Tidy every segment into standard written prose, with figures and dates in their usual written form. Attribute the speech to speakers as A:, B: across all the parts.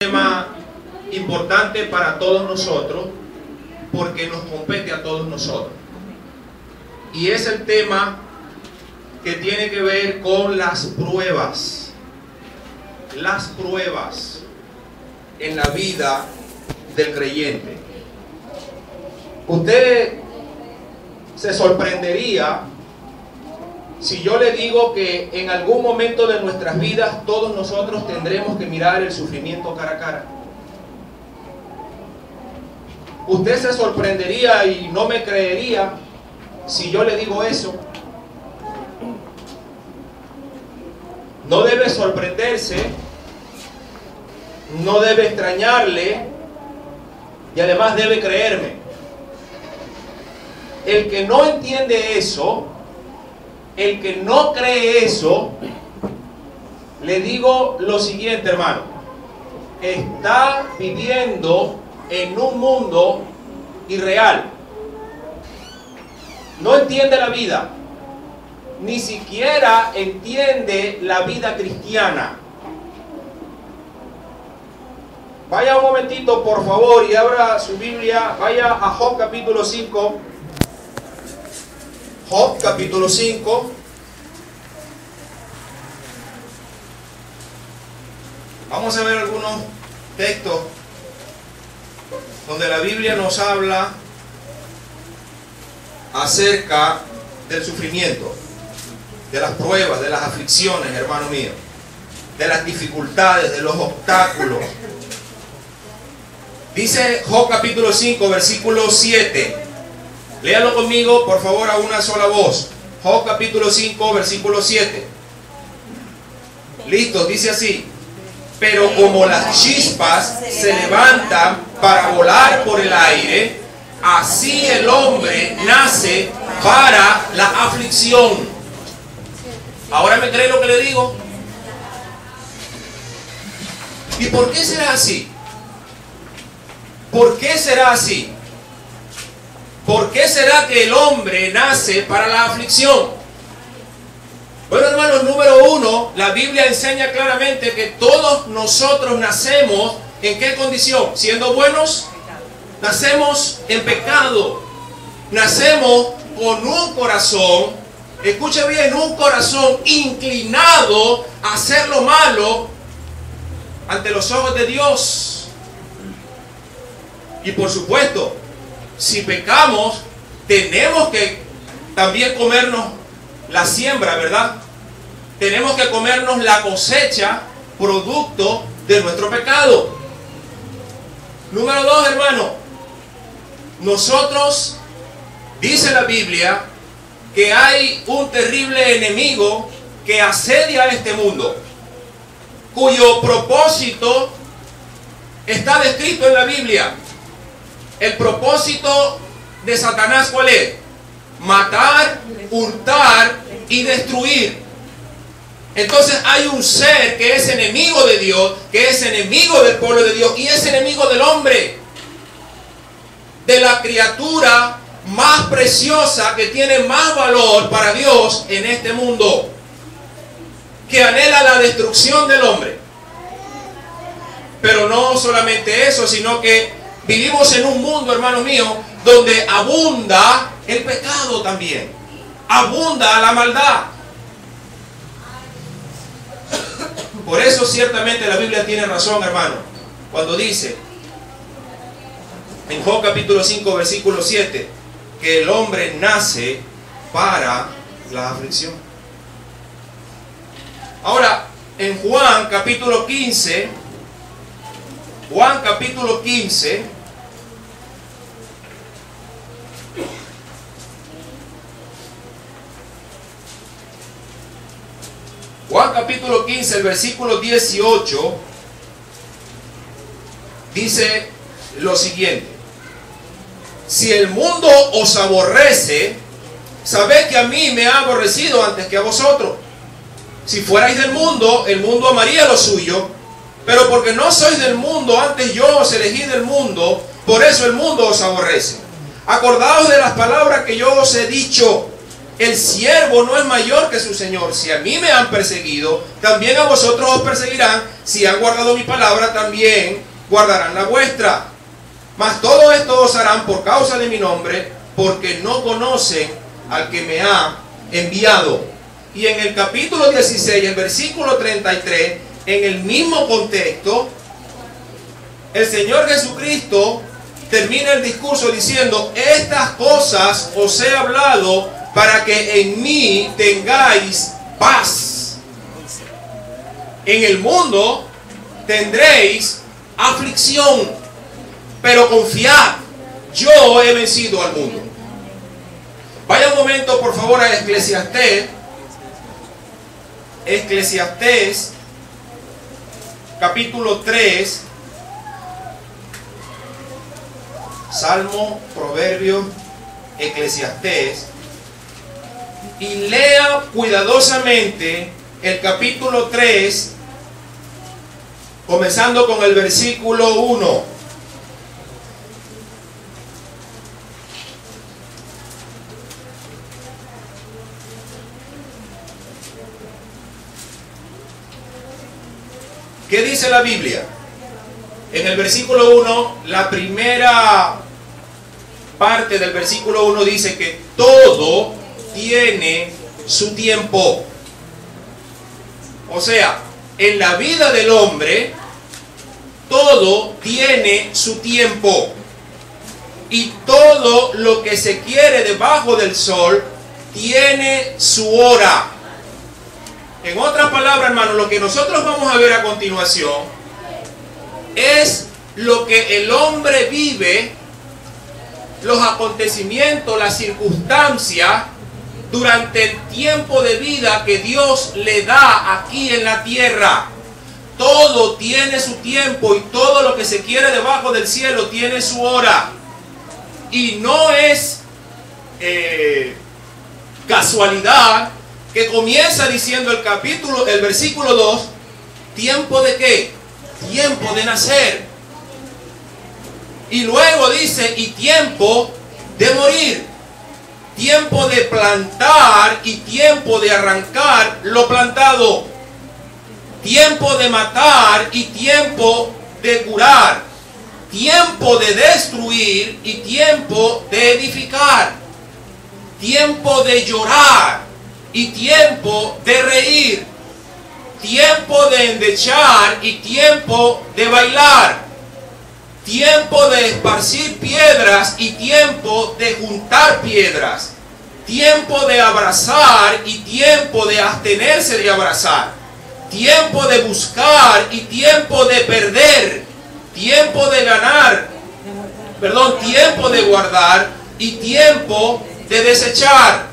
A: tema importante para todos nosotros porque nos compete a todos nosotros, y es el tema que tiene que ver con las pruebas en la vida del creyente. Usted se sorprendería si yo le digo que en algún momento de nuestras vidas todos nosotros tendremos que mirar el sufrimiento cara a cara. Usted se sorprendería y no me creería si yo le digo eso. No debe sorprenderse, no debe extrañarle, y además debe creerme. El que no entiende eso, el que no cree eso, le digo lo siguiente, hermano: está viviendo en un mundo irreal. No entiende la vida, ni siquiera entiende la vida cristiana. Vaya un momentito, por favor, y abra su Biblia. Vaya a Job capítulo 5. Job capítulo 5. Vamos a ver algunos textos donde la Biblia nos habla acerca del sufrimiento, de las pruebas, de las aflicciones, hermano mío, de las dificultades, de los obstáculos. Dice Job capítulo 5, versículo 7. Léalo conmigo, por favor, a una sola voz. Job capítulo 5, versículo 7. Listo, dice así: pero como las chispas se levantan para volar por el aire, así el hombre nace para la aflicción. ¿Ahora me cree lo que le digo? ¿Y por qué será así? ¿Por qué será así? ¿Por qué será que el hombre nace para la aflicción? Bueno, hermanos, número uno, la Biblia enseña claramente que todos nosotros nacemos ¿en qué condición? Siendo buenos. Nacemos en pecado. Nacemos con un corazón, escuche bien, un corazón inclinado a hacer lo malo ante los ojos de Dios. Y por supuesto, si pecamos, tenemos que también comernos la siembra, ¿verdad? Tenemos que comernos la cosecha, producto de nuestro pecado. Número dos, hermano, nosotros, dice la Biblia, que hay un terrible enemigo que asedia a este mundo, cuyo propósito está descrito en la Biblia. El propósito de Satanás, ¿cuál es? Matar, hurtar y destruir. Entonces hay un ser que es enemigo de Dios, que es enemigo del pueblo de Dios, y es enemigo del hombre, de la criatura más preciosa, que tiene más valor para Dios en este mundo, que anhela la destrucción del hombre. Pero no solamente eso, sino que vivimos en un mundo, hermano mío, donde abunda el pecado también, abunda la maldad. Por eso ciertamente la Biblia tiene razón, hermano, cuando dice en Job capítulo 5, versículo 7, que el hombre nace para la aflicción. Ahora, en Juan capítulo 15, Juan capítulo 15, Juan capítulo 15, el versículo 18, dice lo siguiente: si el mundo os aborrece, sabed que a mí me ha aborrecido antes que a vosotros. Si fuerais del mundo, el mundo amaría lo suyo, pero porque no sois del mundo, antes yo os elegí del mundo, por eso el mundo os aborrece. Acordaos de las palabras que yo os he dicho, El siervo no es mayor que su señor. Si a mí me han perseguido, también a vosotros os perseguirán. Si han guardado mi palabra, también guardarán la vuestra. Mas todo esto os harán por causa de mi nombre, porque no conocen al que me ha enviado. Y en el capítulo 16, el versículo 33, en el mismo contexto, el Señor Jesucristo termina el discurso diciendo: estas cosas os he hablado para que en mí tengáis paz. En el mundo tendréis aflicción, pero confiad, yo he vencido al mundo. Vaya un momento por favor a Eclesiastés. Eclesiastés capítulo 3. Salmo, Proverbios, Eclesiastés. Y lea cuidadosamente el capítulo 3, comenzando con el versículo 1. ¿Qué dice la Biblia? En el versículo 1, la primera parte del versículo 1 dice que todo tiene su tiempo. O sea, en la vida del hombre, todo tiene su tiempo. Y todo lo que se quiere debajo del sol tiene su hora. En otras palabras, hermano, lo que nosotros vamos a ver a continuación es lo que el hombre vive, los acontecimientos, las circunstancias durante el tiempo de vida que Dios le da aquí en la tierra. Todo tiene su tiempo y todo lo que se quiere debajo del cielo tiene su hora. Y no es casualidad que comienza diciendo el versículo 2, ¿tiempo de qué? Tiempo de nacer. Y luego dice, y tiempo de morir. Tiempo de plantar y tiempo de arrancar lo plantado. Tiempo de matar y tiempo de curar. Tiempo de destruir y tiempo de edificar. Tiempo de llorar y tiempo de reír. Tiempo de endechar y tiempo de bailar. Tiempo de esparcir piedras y tiempo de juntar piedras. Tiempo de abrazar y tiempo de abstenerse de abrazar. Tiempo de buscar y tiempo de perder. Tiempo de ganar, tiempo de guardar y tiempo de desechar.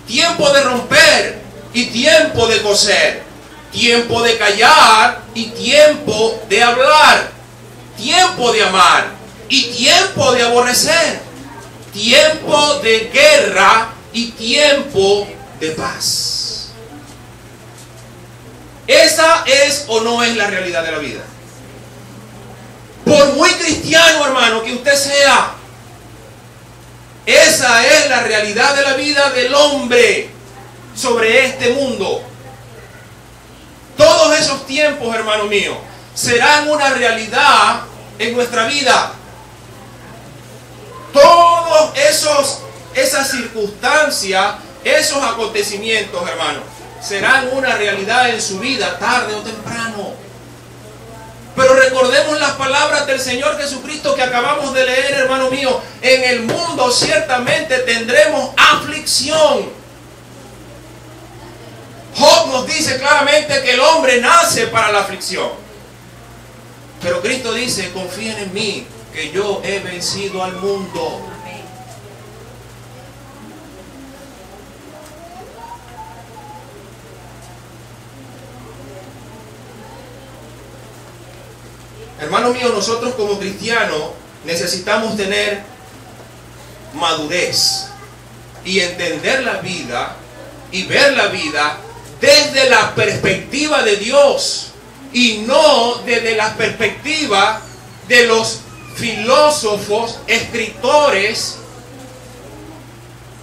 A: Tiempo de romper y tiempo de coser. Tiempo de callar y tiempo de hablar. Tiempo de amar y tiempo de aborrecer. Tiempo de guerra y tiempo de paz. ¿Esa es o no es la realidad de la vida? Por muy cristiano, hermano, que usted sea, esa es la realidad de la vida del hombre sobre este mundo. Todos esos tiempos, hermano mío, serán una realidad en nuestra vida. Todos esas circunstancias, esos acontecimientos, hermano, serán una realidad en su vida, tarde o temprano. Pero recordemos las palabras del Señor Jesucristo que acabamos de leer, hermano mío. En el mundo ciertamente tendremos aflicción. Job nos dice claramente que el hombre nace para la aflicción. Pero Cristo dice, confíen en mí, que yo he vencido al mundo. Hermano mío, nosotros como cristianos necesitamos tener madurez y entender la vida y ver la vida desde la perspectiva de Dios y no desde la perspectiva de los filósofos, escritores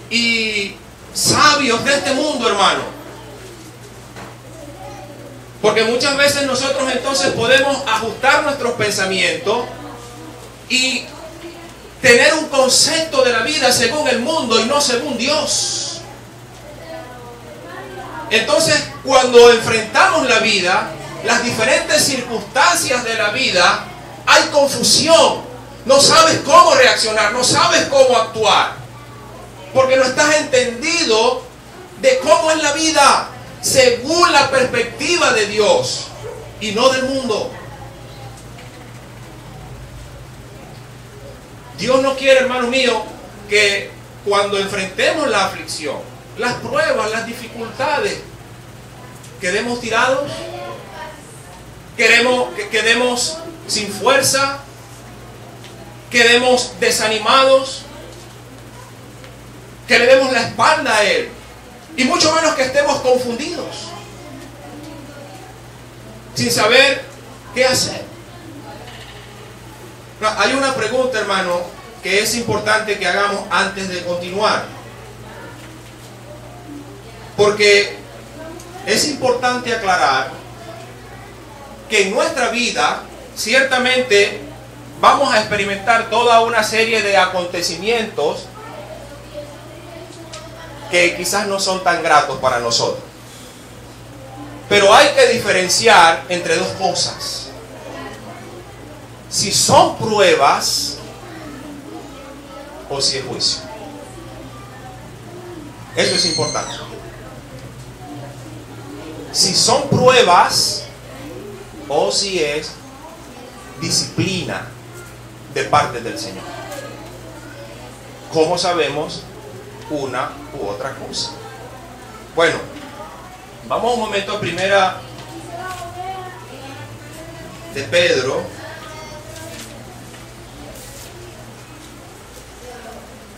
A: y sabios de este mundo, hermano. Porque muchas veces nosotros entonces podemos ajustar nuestros pensamientos y tener un concepto de la vida según el mundo y no según Dios. Entonces, cuando enfrentamos la vida, las diferentes circunstancias de la vida, hay confusión. No sabes cómo reaccionar, no sabes cómo actuar, porque no estás entendido de cómo es la vida según la perspectiva de Dios y no del mundo. Dios no quiere, hermano mío, que cuando enfrentemos la aflicción, las pruebas, las dificultades, quedemos tirados, quedemos sin fuerza, quedemos desanimados, que le demos la espalda a Él, y mucho menos que estemos confundidos, sin saber qué hacer. Hay una pregunta, hermano, que es importante que hagamos antes de continuar, porque es importante aclarar que en nuestra vida ciertamente vamos a experimentar toda una serie de acontecimientos que quizás no son tan gratos para nosotros. Pero hay que diferenciar entre dos cosas: si son pruebas o si es juicio. Eso es importante. Si son pruebas o si es disciplina de parte del Señor. ¿Cómo sabemos una u otra cosa? Bueno, vamos un momento a Primera de Pedro.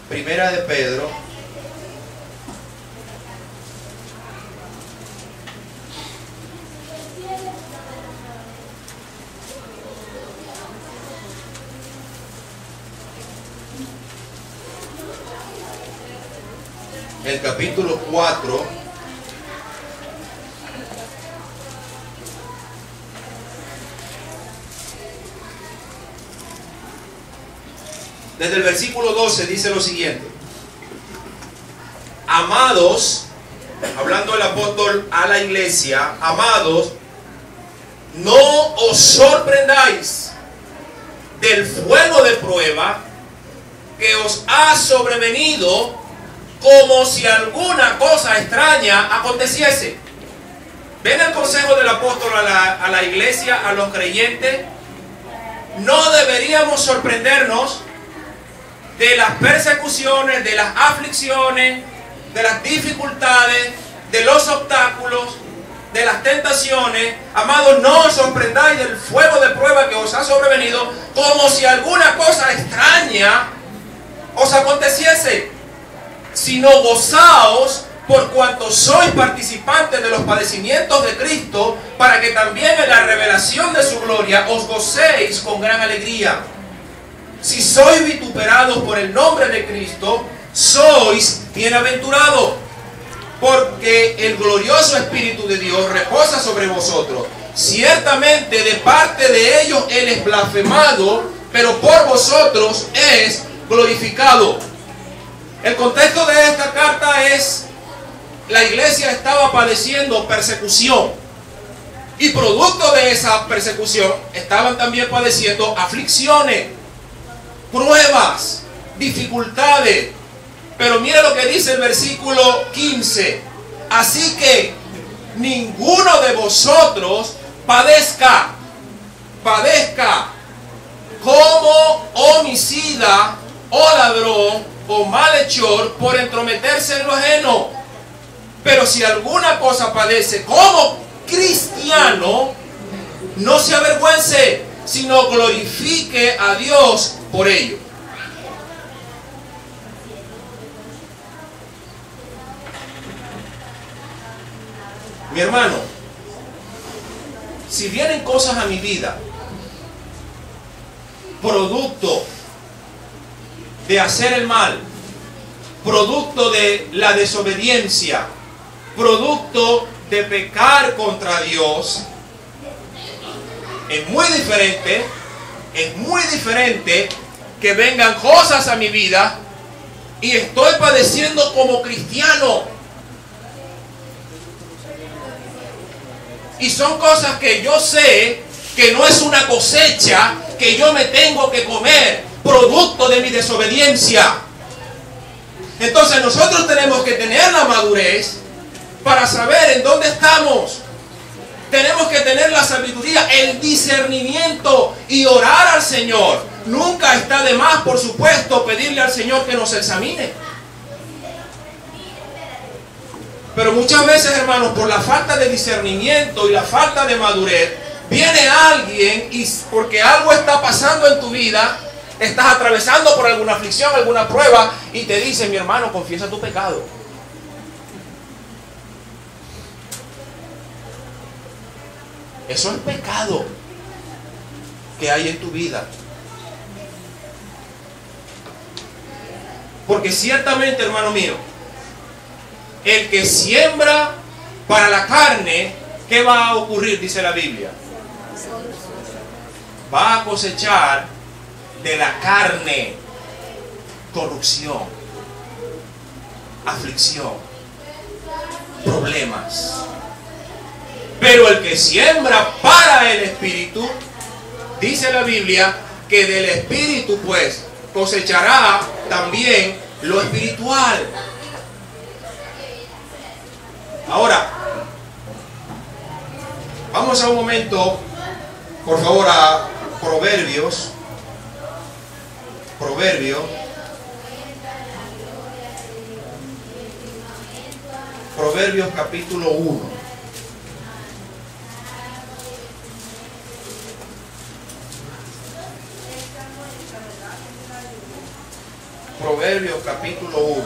A: Primera de Pedro, el capítulo 4, desde el versículo 12 dice lo siguiente: amados, hablando el apóstol a la iglesia, amados, no os sorprendáis del fuego de prueba que os ha sobrevenido, como si alguna cosa extraña aconteciese. ¿Ven el consejo del apóstol a la iglesia, a los creyentes? No deberíamos sorprendernos de las persecuciones, de las aflicciones, de las dificultades, de los obstáculos, de las tentaciones. Amados, no os sorprendáis del fuego de prueba que os ha sobrevenido, como si alguna cosa extraña os aconteciese, sino gozaos por cuanto sois participantes de los padecimientos de Cristo, para que también en la revelación de su gloria os gocéis con gran alegría. Si sois vituperados por el nombre de Cristo, sois bienaventurados, porque el glorioso Espíritu de Dios reposa sobre vosotros. Ciertamente de parte de ellos Él es blasfemado, pero por vosotros es glorificado. El contexto de esta carta es: la iglesia estaba padeciendo persecución, y producto de esa persecución estaban también padeciendo aflicciones, pruebas, dificultades. Pero mire lo que dice el versículo 15: así que ninguno de vosotros padezca como homicida o ladrón o malhechor por entrometerse en lo ajeno. Pero si alguna cosa padece como cristiano, no se avergüence, sino glorifique a Dios por ello. Mi hermano, si vienen cosas a mi vida producto de hacer el mal, producto de la desobediencia, producto de pecar contra Dios, es muy diferente que vengan cosas a mi vida y estoy padeciendo como cristiano. Y son cosas que yo sé que no es una cosecha que yo me tengo que comer, producto de mi desobediencia. Entonces nosotros tenemos que tener la madurez para saber en dónde estamos. Tenemos que tener la sabiduría, el discernimiento y orar al Señor. Nunca está de más, por supuesto, pedirle al Señor que nos examine. Pero muchas veces, hermanos, por la falta de discernimiento y la falta de madurez, viene alguien y porque algo está pasando en tu vida, estás atravesando por alguna aflicción, alguna prueba, y te dice: mi hermano, confiesa tu pecado. Eso es pecado que hay en tu vida. Porque ciertamente, hermano mío, el que siembra para la carne, ¿qué va a ocurrir? Dice la Biblia. Va a cosechar de la carne corrupción, aflicción, problemas. Pero el que siembra para el Espíritu, dice la Biblia, que del Espíritu pues cosechará también lo espiritual. Ahora, vamos a un momento, por favor, a Proverbios. Proverbios capítulo 1. Proverbios capítulo 1.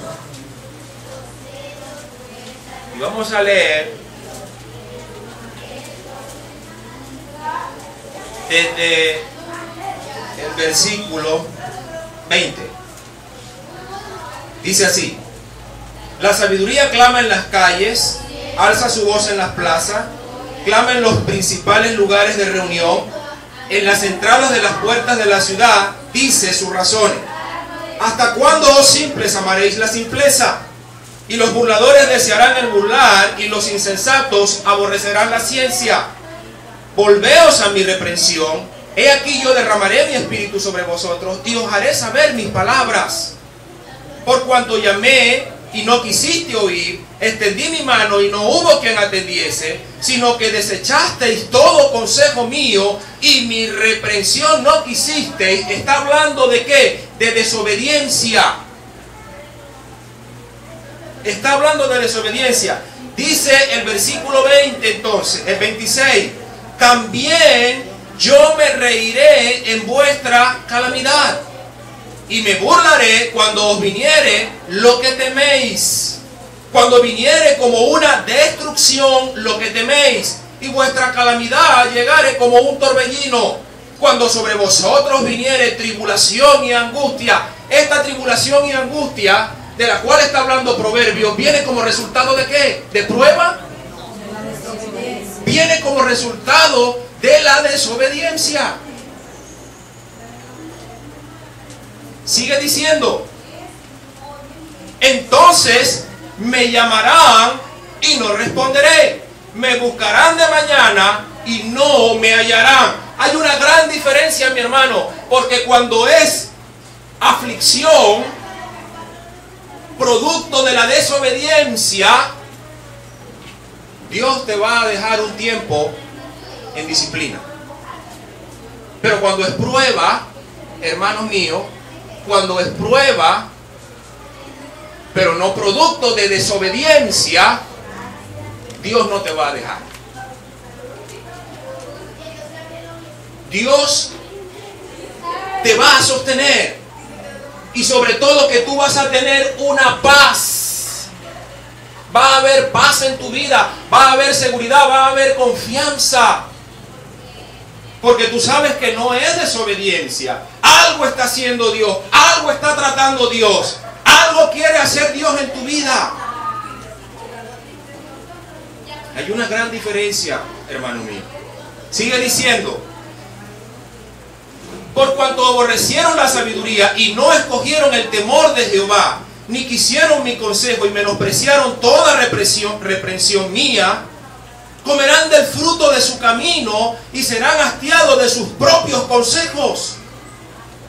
A: Y vamos a leer desde el versículo 20. Dice así: la sabiduría clama en las calles, alza su voz en las plazas, clama en los principales lugares de reunión, en las entradas de las puertas de la ciudad, dice sus razones. ¿Hasta cuándo, oh simples, amaréis la simpleza? Y los burladores desearán el burlar, y los insensatos aborrecerán la ciencia. Volveos a mi reprensión. He aquí yo derramaré mi espíritu sobre vosotros, y os haré saber mis palabras. Por cuanto llamé y no quisiste oír, extendí mi mano y no hubo quien atendiese, sino que desechasteis todo consejo mío y mi reprensión no quisisteis. Está hablando de ¿qué? De desobediencia. Está hablando de desobediencia. Dice el versículo 20 entonces, el 26: también yo me reiré en vuestra calamidad, y me burlaré cuando os viniere lo que teméis. Cuando viniere como una destrucción lo que teméis, y vuestra calamidad llegare como un torbellino. Cuando sobre vosotros viniere tribulación y angustia. Esta tribulación y angustia de la cual está hablando Proverbios viene como resultado de ¿qué? ¿De prueba? Viene como resultado de la desobediencia. Sigue diciendo: entonces me llamarán y no responderé, me buscarán de mañana y no me hallarán. Hay una gran diferencia, mi hermano, porque cuando es aflicción producto de la desobediencia, Dios te va a dejar un tiempo en disciplina. Pero cuando es prueba, hermanos míos, cuando es prueba, pero no producto de desobediencia, Dios no te va a dejar. Dios te va a sostener, y sobre todo que tú vas a tener una paz. Va a haber paz en tu vida, va a haber seguridad, va a haber confianza. Porque tú sabes que no es desobediencia. Algo está haciendo Dios, algo está tratando Dios, algo algo quiere hacer Dios en tu vida. Hay una gran diferencia, hermano mío. Sigue diciendo: por cuanto aborrecieron la sabiduría y no escogieron el temor de Jehová, ni quisieron mi consejo y menospreciaron toda reprensión mía, comerán del fruto de su camino y serán hastiados de sus propios consejos.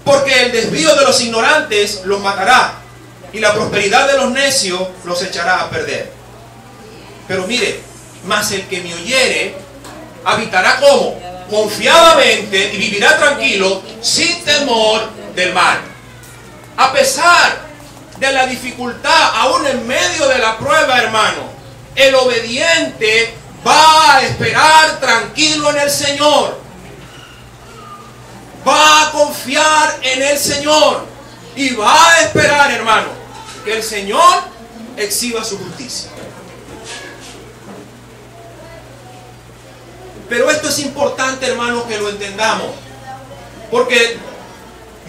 A: Porque el desvío de los ignorantes los matará, y la prosperidad de los necios los echará a perder. Pero mire, mas el que me oyere habitará como confiadamente y vivirá tranquilo, sin temor del mal. A pesar de la dificultad, aún en medio de la prueba, hermano, el obediente va a esperar tranquilo en el Señor. Va a confiar en el Señor y va a esperar, hermano, que el Señor exhiba su justicia. Pero esto es importante, hermano, que lo entendamos, porque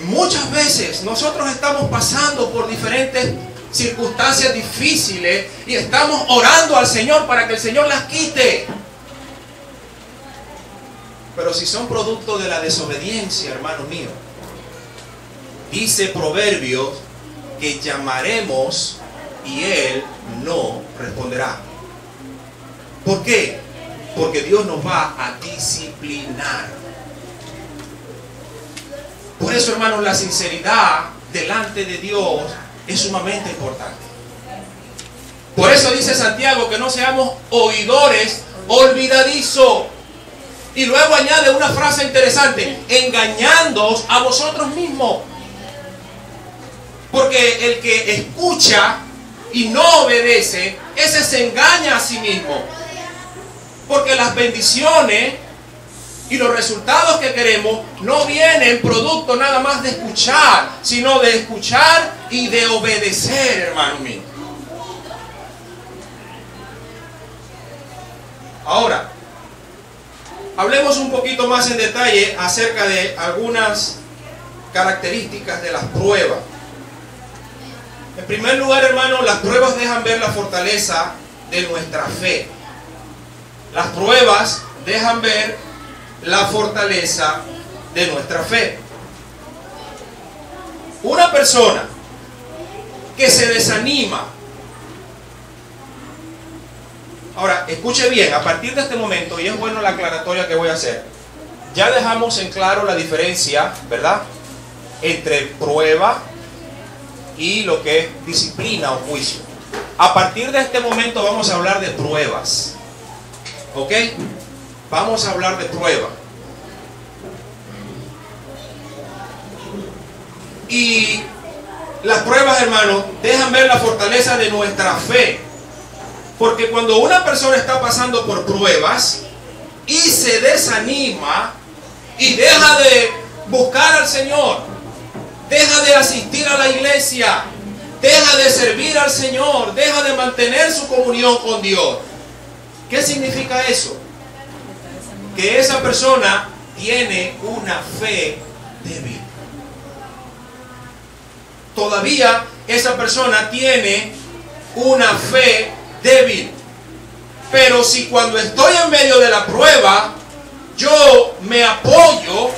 A: muchas veces nosotros estamos pasando por diferentes circunstancias difíciles y estamos orando al Señor para que el Señor las quite. Pero si son producto de la desobediencia, hermano mío, dice Proverbios que llamaremos y Él no responderá. ¿Por qué? Porque Dios nos va a disciplinar. Por eso, hermanos, la sinceridad delante de Dios es sumamente importante. Por eso dice Santiago que no seamos oidores olvidadizos. Y luego añade una frase interesante: engañándoos a vosotros mismos. Porque el que escucha y no obedece, ese se engaña a sí mismo. Porque las bendiciones y los resultados que queremos no vienen producto nada más de escuchar, sino de escuchar y de obedecer, hermano mío. Ahora, hablemos un poquito más en detalle acerca de algunas características de las pruebas. En primer lugar, hermano, las pruebas dejan ver la fortaleza de nuestra fe. Las pruebas dejan ver la fortaleza de nuestra fe. Una persona que se desanima. Ahora, escuche bien, a partir de este momento, y es bueno la aclaratoria que voy a hacer, ya dejamos en claro la diferencia, ¿verdad?, entre prueba y lo que es disciplina o juicio. A partir de este momento vamos a hablar de pruebas. ¿Ok? Vamos a hablar de prueba. Y las pruebas, hermanos, dejan ver la fortaleza de nuestra fe. Porque cuando una persona está pasando por pruebas y se desanima y deja de buscar al Señor, deja de asistir a la iglesia, deja de servir al Señor, deja de mantener su comunión con Dios, ¿qué significa eso? Que esa persona tiene una fe débil. Todavía esa persona tiene una fe débil. Pero si cuando estoy en medio de la prueba, yo me apoyo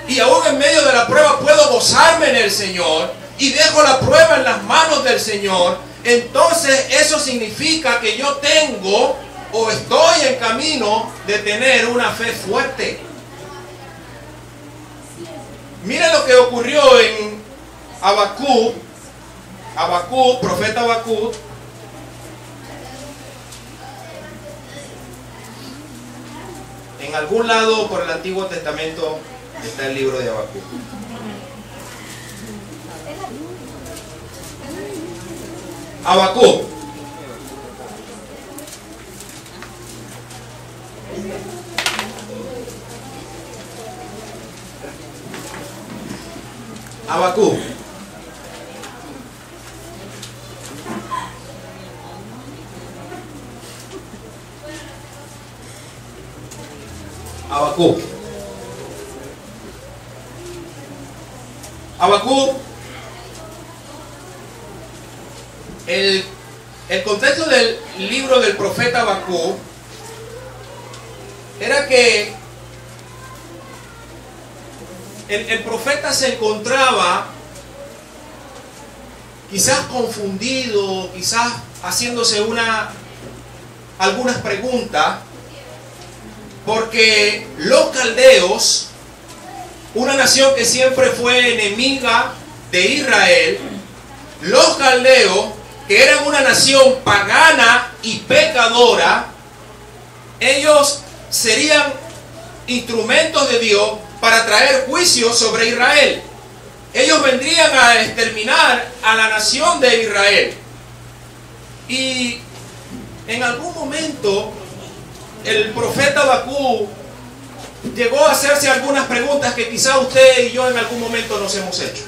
A: y aún en medio de la prueba puedo gozarme en el Señor y dejo la prueba en las manos del Señor, entonces eso significa que yo tengo o estoy en camino de tener una fe fuerte. Miren lo que ocurrió en Habacuc, profeta Habacuc. En algún lado por el Antiguo Testamento está el libro de Habacuc. Habacuc. Habacuc. Habacuc. Habacuc El contexto del libro del profeta Habacuc era que el profeta se encontraba quizás confundido, quizás haciéndose algunas preguntas, porque los caldeos, una nación que siempre fue enemiga de Israel, los caldeos, que eran una nación pagana y pecadora, ellos serían instrumentos de Dios para traer juicio sobre Israel. Ellos vendrían a exterminar a la nación de Israel. Y en algún momento el profeta Habacuc llegó a hacerse algunas preguntas que quizá usted y yo en algún momento nos hemos hecho.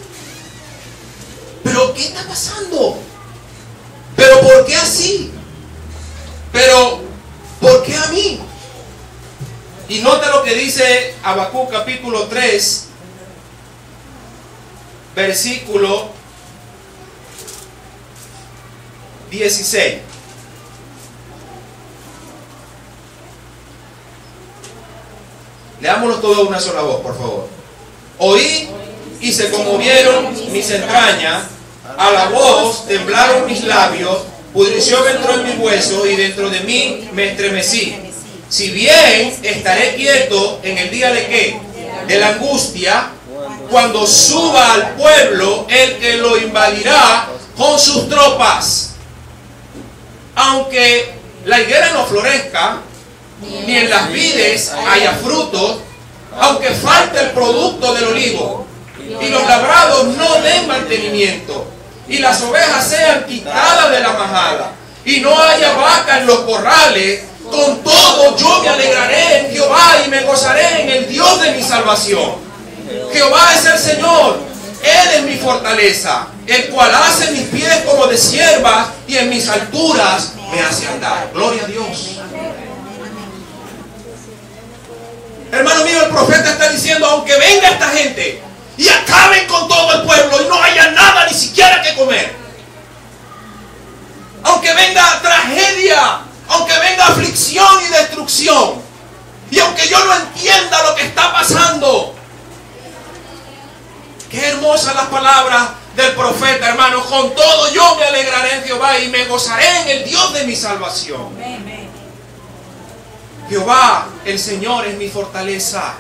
A: ¿Pero qué está pasando? ¿Pero por qué así? ¿Pero por qué a mí? Y nota lo que dice Habacuc capítulo 3, versículo 16. Leámoslo todo a una sola voz, por favor. Oí y se conmovieron mis entrañas, a la voz temblaron mis labios, pudrición entró en mis huesos y dentro de mí me estremecí. Si bien estaré quieto en el día de ¿qué? De la angustia, cuando suba al pueblo el que lo invadirá con sus tropas. Aunque la higuera no florezca, ni en las vides haya frutos, aunque falte el producto del olivo, y los labrados no den mantenimiento, y las ovejas sean quitadas de la majada, y no haya vaca en los corrales, con todo yo me alegraré en Jehová y me gozaré en el Dios de mi salvación. Jehová es el Señor, Él es mi fortaleza, el cual hace mis pies como de sierva y en mis alturas me hace andar. Gloria a Dios. Hermano mío, el profeta está diciendo, aunque venga esta gente y acaben con todo el pueblo y no haya nada ni siquiera que comer, aunque venga tragedia, aunque venga aflicción y destrucción, y aunque yo no entienda lo que está pasando, qué hermosas las palabras del profeta, hermano. Con todo yo me alegraré en Jehová y me gozaré en el Dios de mi salvación. Jehová, el Señor, es mi fortaleza,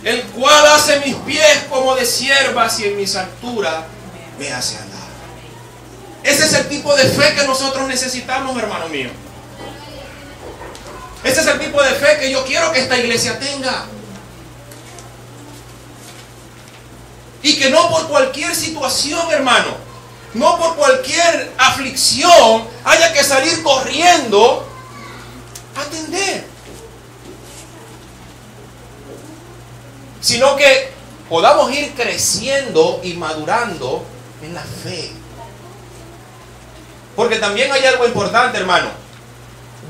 A: el cual hace mis pies como de siervas y en mis alturas me hace andar. Ese es el tipo de fe que nosotros necesitamos, hermano mío. Ese es el tipo de fe que yo quiero que esta iglesia tenga. Y que no por cualquier situación, hermano, no por cualquier aflicción haya que salir corriendo a atender. Sino que podamos ir creciendo y madurando en la fe. Porque también hay algo importante, hermano.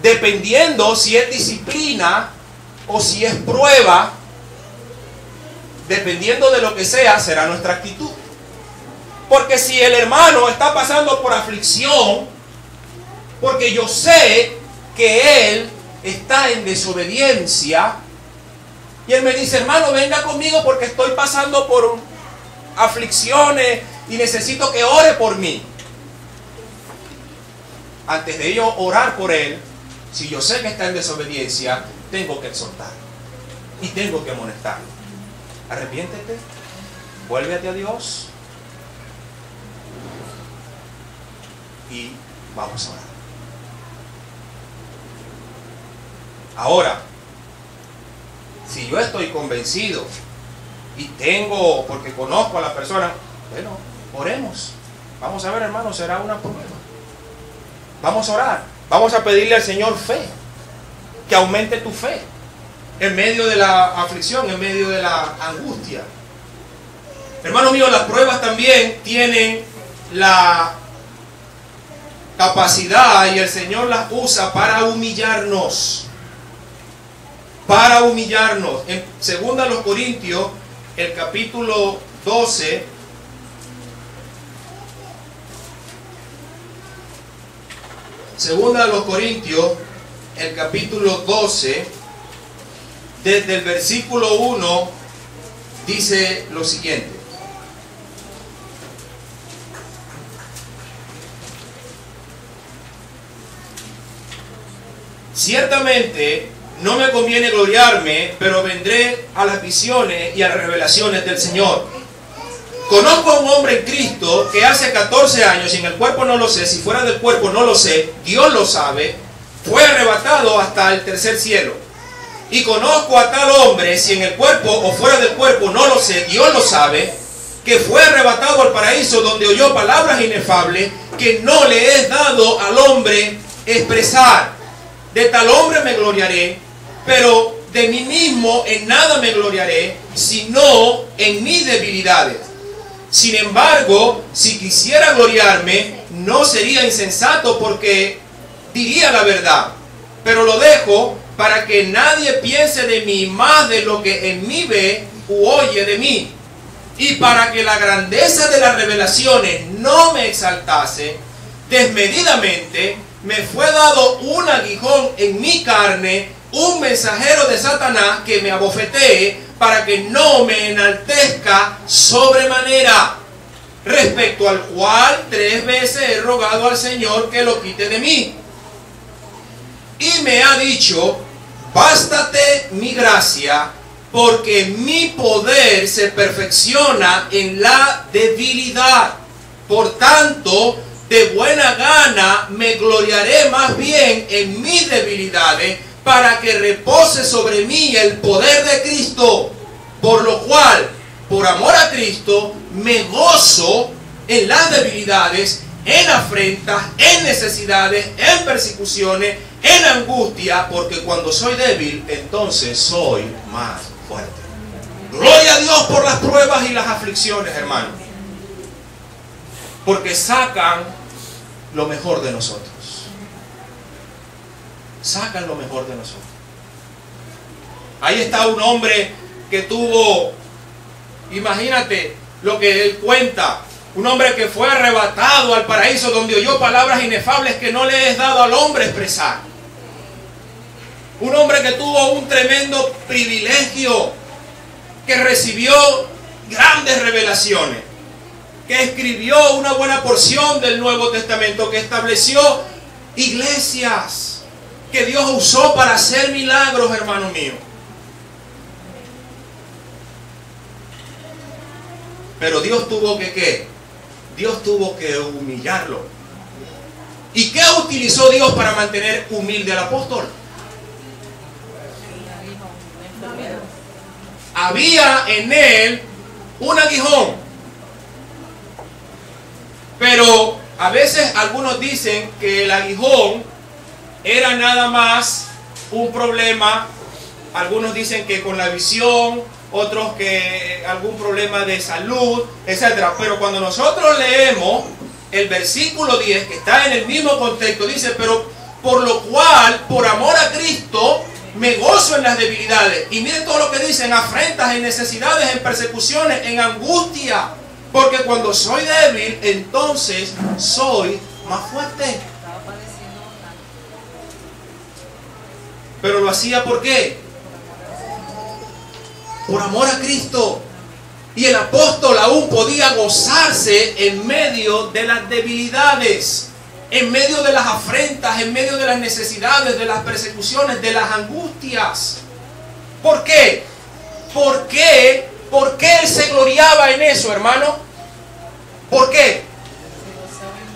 A: Dependiendo si es disciplina o si es prueba, dependiendo de lo que sea, será nuestra actitud. Porque si el hermano está pasando por aflicción, porque yo sé que él está en desobediencia, y él me dice, hermano, venga conmigo porque estoy pasando por aflicciones y necesito que ore por mí. Antes de yo orar por él, si yo sé que está en desobediencia, tengo que exhortarlo y tengo que amonestarlo. Arrepiéntete, vuélvete a Dios y vamos a orar. Ahora, si yo estoy convencido y tengo, porque conozco a la persona, bueno, oremos. Vamos a ver, hermano, será una prueba. Vamos a orar. Vamos a pedirle al Señor fe, que aumente tu fe en medio de la aflicción, en medio de la angustia. Hermano mío, las pruebas también tienen la capacidad y el Señor las usa para humillarnos. Para humillarnos. En 2 Corintios, el capítulo 12, Segunda de los Corintios, el capítulo 12, desde el versículo 1, dice lo siguiente. Ciertamente no me conviene gloriarme, pero vendré a las visiones y a las revelaciones del Señor. Conozco a un hombre en Cristo que hace 14 años, si en el cuerpo no lo sé, si fuera del cuerpo no lo sé, Dios lo sabe, fue arrebatado hasta el tercer cielo. Y conozco a tal hombre, si en el cuerpo o fuera del cuerpo no lo sé, Dios lo sabe, que fue arrebatado al paraíso, donde oyó palabras inefables que no le es dado al hombre expresar. De tal hombre me gloriaré, pero de mí mismo en nada me gloriaré, sino en mis debilidades. Sin embargo, si quisiera gloriarme, no sería insensato, porque diría la verdad. Pero lo dejo para que nadie piense de mí más de lo que en mí ve u oye de mí. Y para que la grandeza de las revelaciones no me exaltase, desmedidamente me fue dado un aguijón en mi carne, un mensajero de Satanás que me abofetee, para que no me enaltezca sobremanera, respecto al cual 3 veces he rogado al Señor que lo quite de mí. Y me ha dicho: bástate mi gracia, porque mi poder se perfecciona en la debilidad. Por tanto, de buena gana me gloriaré más bien en mis debilidades, para que repose sobre mí el poder de Cristo. Por lo cual, por amor a Cristo, me gozo en las debilidades, en afrentas, en necesidades, en persecuciones, en angustia, porque cuando soy débil, entonces soy más fuerte. Gloria a Dios por las pruebas y las aflicciones, hermano, porque sacan lo mejor de nosotros. Sacan lo mejor de nosotros. Ahí está un hombre que tuvo, imagínate lo que él cuenta, un hombre que fue arrebatado al paraíso, donde oyó palabras inefables que no le es dado al hombre expresar. Un hombre que tuvo un tremendo privilegio, que recibió grandes revelaciones, que escribió una buena porción del Nuevo Testamento, que estableció iglesias, que Dios usó para hacer milagros, hermano mío. Pero Dios tuvo que ¿qué? Dios tuvo que humillarlo. ¿Y qué utilizó Dios para mantener humilde al apóstol? Había en él un aguijón. Pero a veces algunos dicen que el aguijón era nada más un problema. Algunos dicen que con la visión, otros que algún problema de salud, etc. Pero cuando nosotros leemos el versículo 10, que está en el mismo contexto, dice: pero por lo cual, por amor a Cristo, me gozo en las debilidades. Y miren todo lo que dice: en afrentas, en necesidades, en persecuciones, en angustia. Porque cuando soy débil, entonces soy más fuerte. Pero lo hacía ¿por qué? Por amor a Cristo. Y el apóstol aún podía gozarse en medio de las debilidades, en medio de las afrentas, en medio de las necesidades, de las persecuciones, de las angustias. ¿Por qué? ¿Por qué? ¿Por qué él se gloriaba en eso, hermano? ¿Por qué?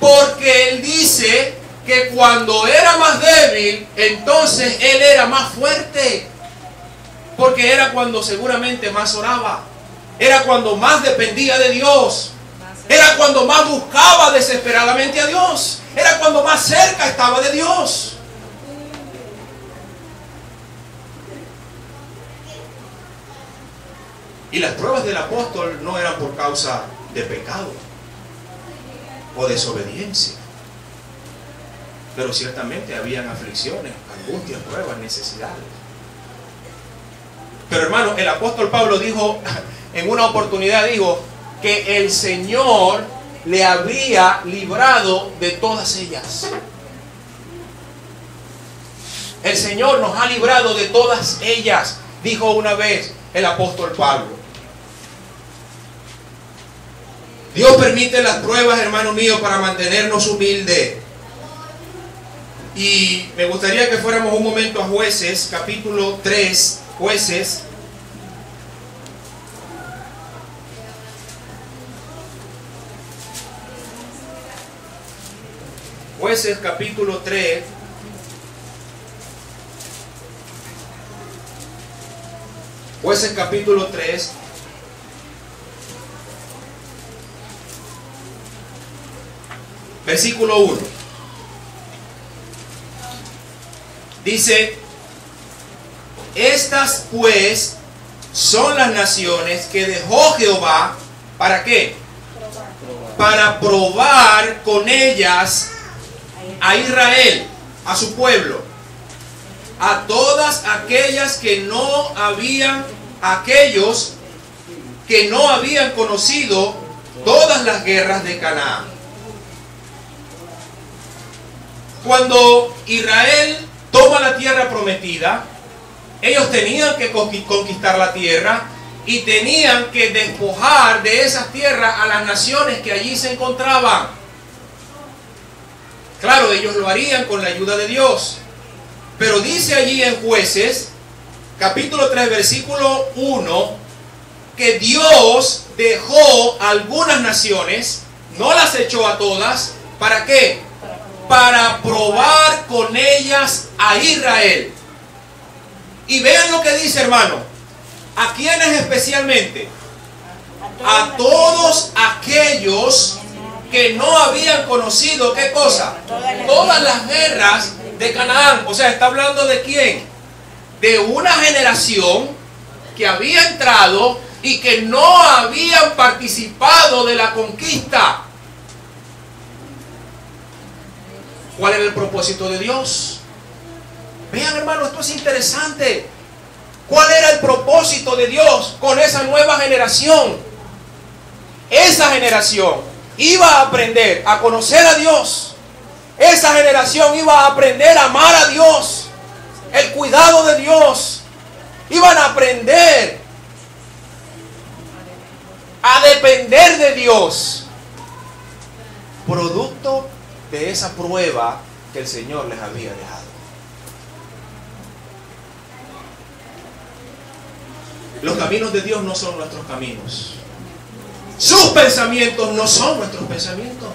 A: Porque él dice que cuando era más débil, entonces él era más fuerte. Porque era cuando seguramente más oraba. Era cuando más dependía de Dios. Era cuando más buscaba desesperadamente a Dios. Era cuando más cerca estaba de Dios. Y las pruebas del apóstol no eran por causa de pecado o desobediencia. Pero ciertamente habían aflicciones, angustias, pruebas, necesidades. Pero hermano, el apóstol Pablo dijo, en una oportunidad dijo, que el Señor le había librado de todas ellas. El Señor nos ha librado de todas ellas, dijo una vez el apóstol Pablo. Dios permite las pruebas, hermano mío, para mantenernos humildes. Y me gustaría que fuéramos un momento a Jueces, capítulo 3, Jueces. Jueces, capítulo 3. Jueces, capítulo 3. Versículo 1. Dice: estas pues son las naciones que dejó Jehová, ¿para qué? Para probar con ellas a Israel, a su pueblo, a todas aquellas que no habían, aquellos que no habían conocido todas las guerras de Canaán. Cuando Israel toma la tierra prometida, ellos tenían que conquistar la tierra y tenían que despojar de esa tierra a las naciones que allí se encontraban. Claro, ellos lo harían con la ayuda de Dios. Pero dice allí en Jueces, capítulo 3, versículo 1, que Dios dejó algunas naciones, no las echó a todas. ¿Para qué? Para probar con ellas a Israel. Y vean lo que dice, hermano. ¿A quiénes especialmente? A todos aquellos que no habían conocido, ¿qué cosa? Todas las guerras de Canaán. O sea, está hablando de quién? De una generación que había entrado y que no habían participado de la conquista. ¿Cuál era el propósito de Dios? Vean, hermano, esto es interesante. ¿Cuál era el propósito de Dios con esa nueva generación? Esa generación iba a aprender a conocer a Dios. Esa generación iba a aprender a amar a Dios, el cuidado de Dios. Iban a aprender a depender de Dios, producto de esa prueba que el Señor les había dejado. Los caminos de Dios no son nuestros caminos. Sus pensamientos no son nuestros pensamientos.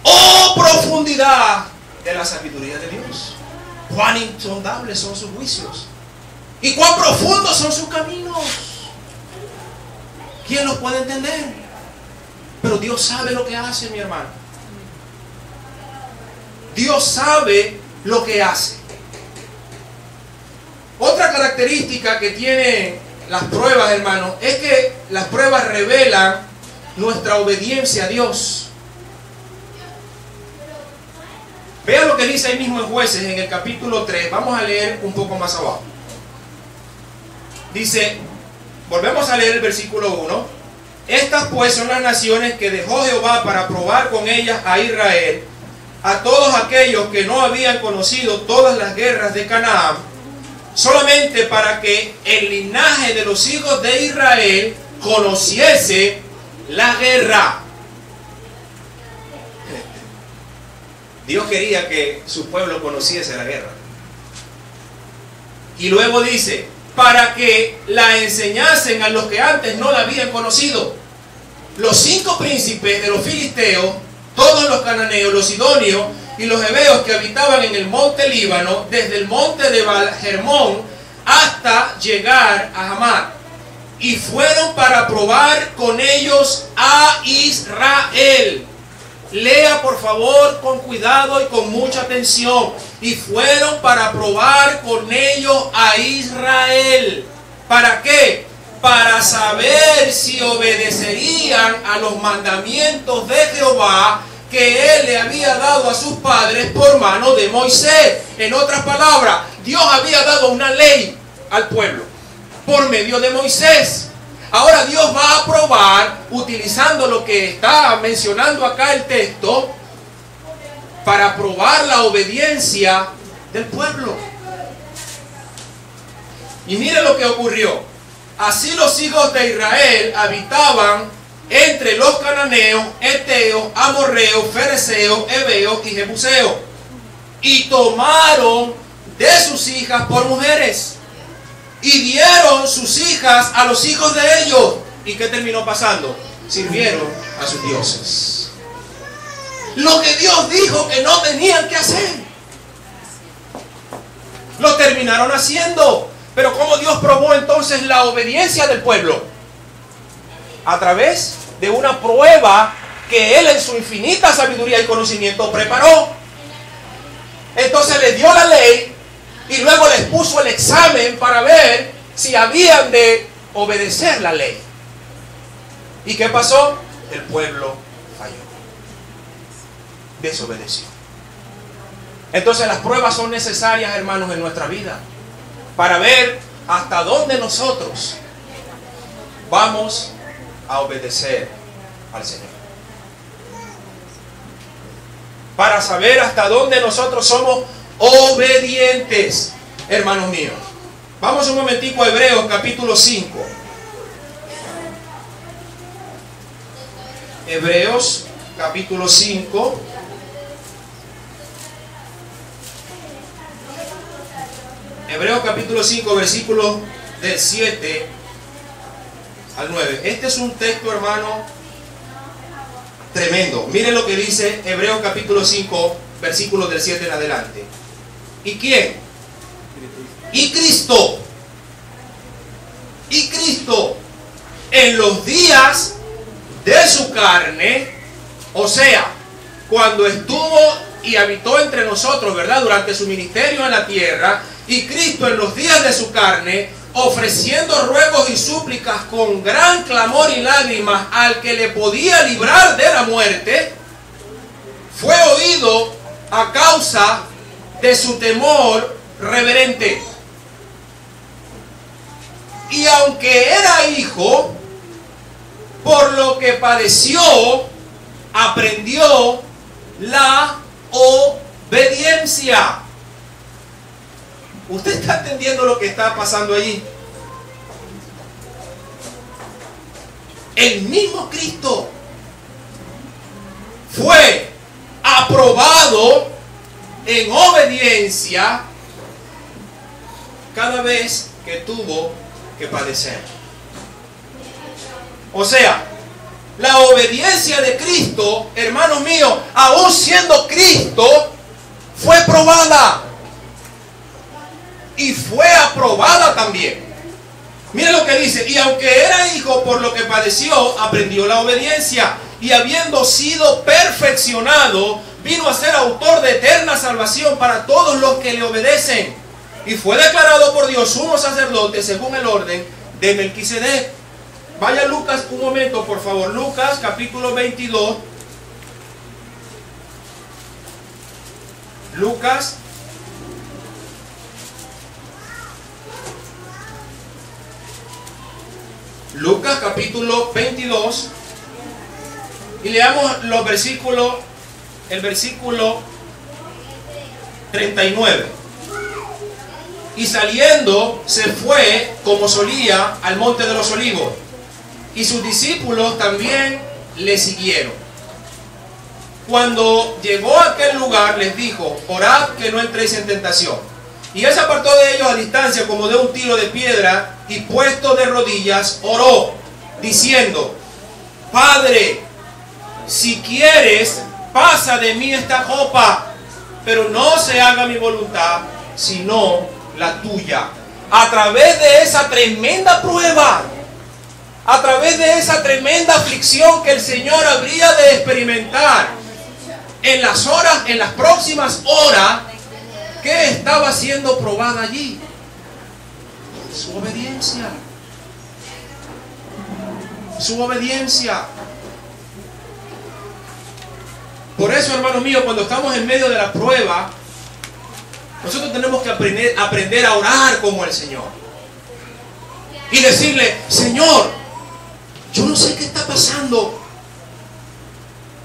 A: ¡Oh, profundidad de la sabiduría de Dios! ¡Cuán insondables son sus juicios! ¡Y cuán profundos son sus caminos! ¿Quién los puede entender? Pero Dios sabe lo que hace, mi hermano. Dios sabe lo que hace. Otra característica que tiene las pruebas, hermanos, es que las pruebas revelan nuestra obediencia a Dios. Vean lo que dice ahí mismo en Jueces, en el capítulo 3. Vamos a leer un poco más abajo. Dice, volvemos a leer el versículo 1. Estas pues son las naciones que dejó Jehová para probar con ellas a Israel, a todos aquellos que no habían conocido todas las guerras de Canaán, solamente para que el linaje de los hijos de Israel conociese la guerra. Dios quería que su pueblo conociese la guerra. Y luego dice, para que la enseñasen a los que antes no la habían conocido. Los 5 príncipes de los filisteos, todos los cananeos, los sidonios y los heveos que habitaban en el monte Líbano, desde el monte de Baal-Hermón hasta llegar a Hamad, y fueron para probar con ellos a Israel. Lea por favor con cuidado y con mucha atención. Y fueron para probar con ellos a Israel. ¿Para qué? Para saber si obedecerían a los mandamientos de Jehová que Él le había dado a sus padres por mano de Moisés. En otras palabras, Dios había dado una ley al pueblo por medio de Moisés. Ahora Dios va a probar, utilizando lo que está mencionando acá el texto, para probar la obediencia del pueblo. Y mire lo que ocurrió. Así los hijos de Israel habitaban entre los cananeos, eteos, amorreos, fereceos, heveos y jebuseos. Y tomaron de sus hijas por mujeres. Y dieron sus hijas a los hijos de ellos. ¿Y qué terminó pasando? Sirvieron a sus dioses. Lo que Dios dijo que no tenían que hacer, lo terminaron haciendo. Pero ¿cómo Dios probó entonces la obediencia del pueblo? A través de una prueba que Él en su infinita sabiduría y conocimiento preparó. Entonces les dio la ley y luego les puso el examen para ver si habían de obedecer la ley. ¿Y qué pasó? El pueblo falló, desobedeció. Entonces las pruebas son necesarias, hermanos, en nuestra vida, para ver hasta dónde nosotros vamos a obedecer al Señor. Para saber hasta dónde nosotros somos obedientes, hermanos míos. Vamos un momentico a Hebreos capítulo 5. Hebreos capítulo 5. Hebreos capítulo 5, versículos del 7 al 9. Este es un texto, hermano, tremendo. Miren lo que dice Hebreos capítulo 5, versículos del 7 en adelante. ¿Y quién? Y Cristo. Y Cristo en los días de su carne, o sea, cuando estuvo y habitó entre nosotros, ¿verdad? Durante su ministerio en la tierra. Y Cristo en los días de su carne, ofreciendo ruegos y súplicas con gran clamor y lágrimas al que le podía librar de la muerte, fue oído a causa de su temor reverente. Y aunque era hijo, por lo que padeció, aprendió la obediencia. ¿Usted está entendiendo lo que está pasando allí? El mismo Cristo fue aprobado en obediencia cada vez que tuvo que padecer. O sea, la obediencia de Cristo, hermanos míos, aún siendo Cristo, fue probada. Y fue aprobada también. Miren lo que dice. Y aunque era hijo, por lo que padeció, aprendió la obediencia. Y habiendo sido perfeccionado, vino a ser autor de eterna salvación para todos los que le obedecen. Y fue declarado por Dios sumo sacerdote según el orden de Melquisedec. Vaya Lucas un momento, por favor. Lucas capítulo 22. Lucas capítulo 22 y leamos los versículos, el versículo 39. Y saliendo se fue como solía al monte de los olivos, y sus discípulos también le siguieron. Cuando llegó a aquel lugar les dijo: orad que no entréis en tentación. Y él se apartó de ellos a distancia como de un tiro de piedra, y puesto de rodillas oró, diciendo: Padre, si quieres, pasa de mí esta copa, pero no se haga mi voluntad, sino la tuya. A través de esa tremenda prueba, a través de esa tremenda aflicción que el Señor habría de experimentar en las próximas horas, ¿qué estaba siendo probada allí? Su obediencia. Su obediencia. Por eso, hermanos míos, cuando estamos en medio de la prueba, nosotros tenemos que aprender a orar como el Señor. Y decirle: Señor, yo no sé qué está pasando.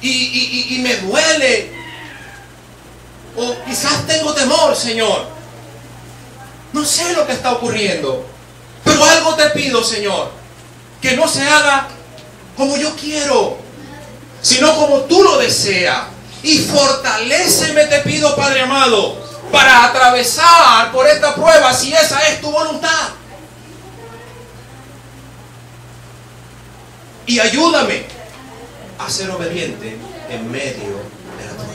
A: Y me duele. O quizás tengo temor, Señor. No sé lo que está ocurriendo. Pero algo te pido, Señor, que no se haga como yo quiero, sino como tú lo deseas. Y fortaléceme, te pido, Padre amado, para atravesar por esta prueba, si esa es tu voluntad. Y ayúdame a ser obediente en medio de la prueba.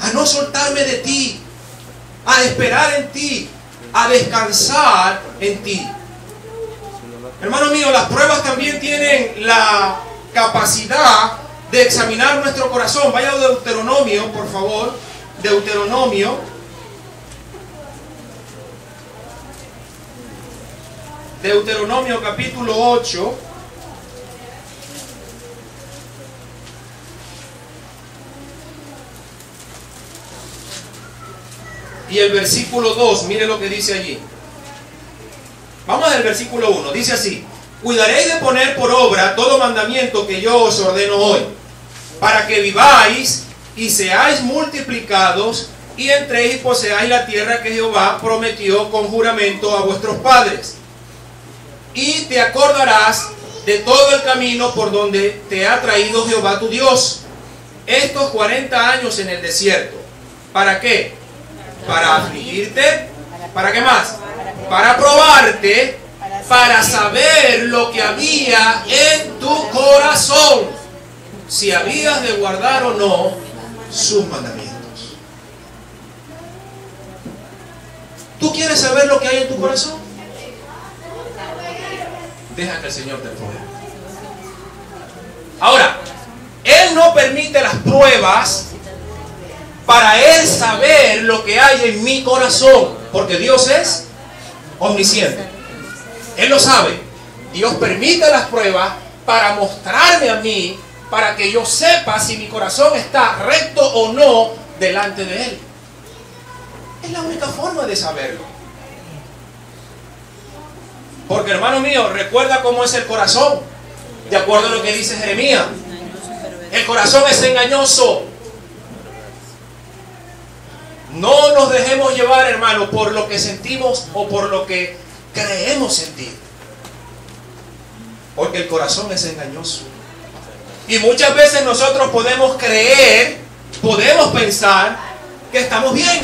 A: A no soltarme de ti, a esperar en ti, a descansar en ti. Hermano mío, las pruebas también tienen la capacidad de examinar nuestro corazón. Vaya a Deuteronomio, por favor. Deuteronomio. Deuteronomio capítulo 8. Y el versículo 2, mire lo que dice allí. Vamos al versículo 1, dice así: cuidaréis de poner por obra todo mandamiento que yo os ordeno hoy, para que viváis y seáis multiplicados y entréis y poseáis la tierra que Jehová prometió con juramento a vuestros padres. Y te acordarás de todo el camino por donde te ha traído Jehová tu Dios estos 40 años en el desierto. ¿Para qué? Para afligirte. ¿Para qué más? Para probarte, para saber lo que había en tu corazón, si habías de guardar o no sus mandamientos. ¿Tú quieres saber lo que hay en tu corazón? Deja que el Señor te pruebe. Ahora, Él no permite las pruebas para Él saber lo que hay en mi corazón, porque Dios es omnisciente. Él lo sabe. Dios permite las pruebas para mostrarme a mí, para que yo sepa si mi corazón está recto o no delante de Él. Es la única forma de saberlo. Porque, hermano mío, recuerda cómo es el corazón, de acuerdo a lo que dice Jeremías. El corazón es engañoso. No nos dejemos llevar, hermano, por lo que sentimos o por lo que creemos sentir. Porque el corazón es engañoso. Y muchas veces nosotros podemos creer, podemos pensar que estamos bien.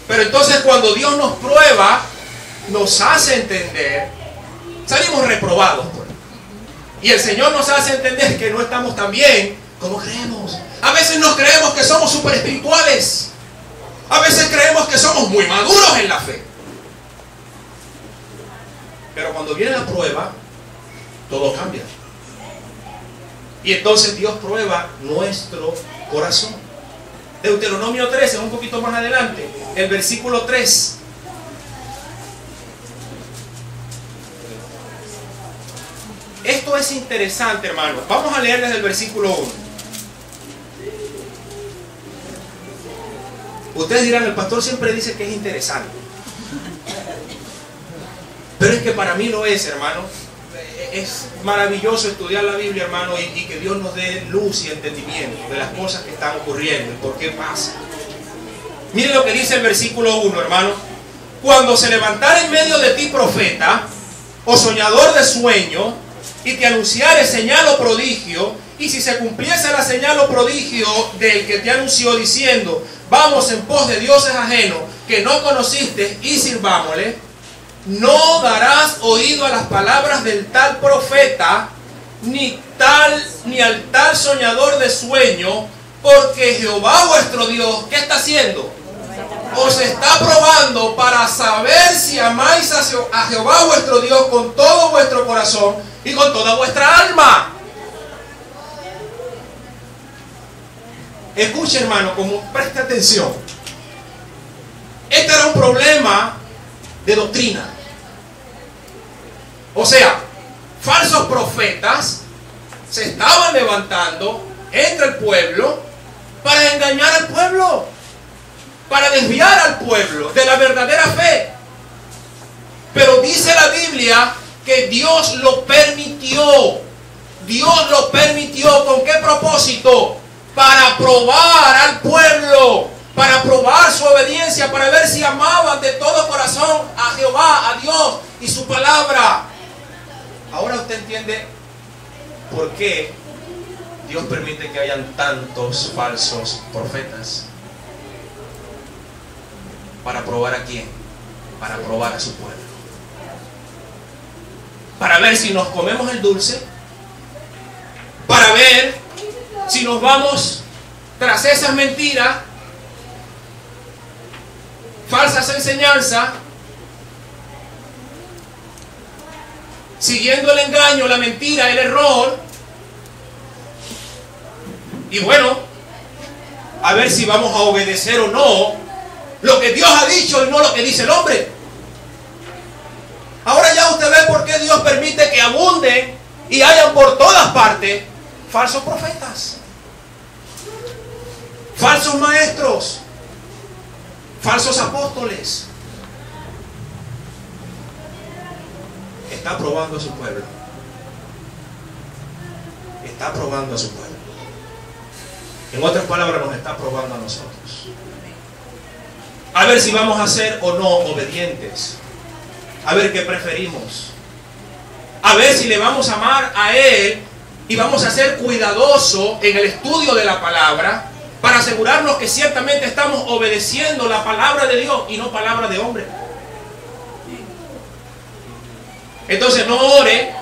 A: Pero entonces cuando Dios nos prueba, nos hace entender, salimos reprobados. Y el Señor nos hace entender que no estamos tan bien como creemos. A veces nos creemos que somos súper espirituales. A veces creemos que somos muy maduros en la fe. Pero cuando viene la prueba, todo cambia. Y entonces Dios prueba nuestro corazón. Deuteronomio 13, un poquito más adelante, el versículo 3. Esto es interesante, hermano. Vamos a leer desde el versículo 1. Ustedes dirán, el pastor siempre dice que es interesante. Pero es que para mí lo es, hermano. Es maravilloso estudiar la Biblia, hermano, y que Dios nos dé luz y entendimiento de las cosas que están ocurriendo y por qué pasa. Miren lo que dice el versículo 1, hermano. Cuando se levantara en medio de ti profeta o soñador de sueño y te anunciare señal o prodigio, y si se cumpliese la señal o prodigio del que te anunció diciendo, vamos en pos de dioses ajenos que no conociste y sirvámosle, no darás oído a las palabras del tal profeta, ni al tal soñador de sueño, porque Jehová vuestro Dios, ¿qué está haciendo? Os está probando para saber si amáis a Jehová vuestro Dios con todo vuestro corazón y con toda vuestra alma. Escuche, hermano, como preste atención. Este era un problema de doctrina. O sea, falsos profetas se estaban levantando entre el pueblo para engañar al pueblo, para desviar al pueblo de la verdadera fe. Pero dice la Biblia que Dios lo permitió. Dios lo permitió. ¿Con qué propósito? Para probar al pueblo, para probar su obediencia, para ver si amaban de todo corazón a Jehová, a Dios y su palabra. Ahora usted entiende por qué Dios permite que hayan tantos falsos profetas. ¿Para probar a quién? Para probar a su pueblo. Para ver si nos comemos el dulce. Para ver si nos vamos tras esas mentiras, falsas enseñanzas, siguiendo el engaño, la mentira, el error. Y bueno, a ver si vamos a obedecer o no lo que Dios ha dicho y no lo que dice el hombre. Ahora ya usted ve por qué Dios permite que abunden y hayan por todas partes falsos profetas, falsos maestros, falsos apóstoles. Está probando a su pueblo. Está probando a su pueblo. En otras palabras, nos está probando a nosotros. A ver si vamos a ser o no obedientes. A ver qué preferimos. A ver si le vamos a amar a Él y vamos a ser cuidadosos en el estudio de la palabra para asegurarnos que ciertamente estamos obedeciendo la palabra de Dios y no palabra de hombre. Entonces no ore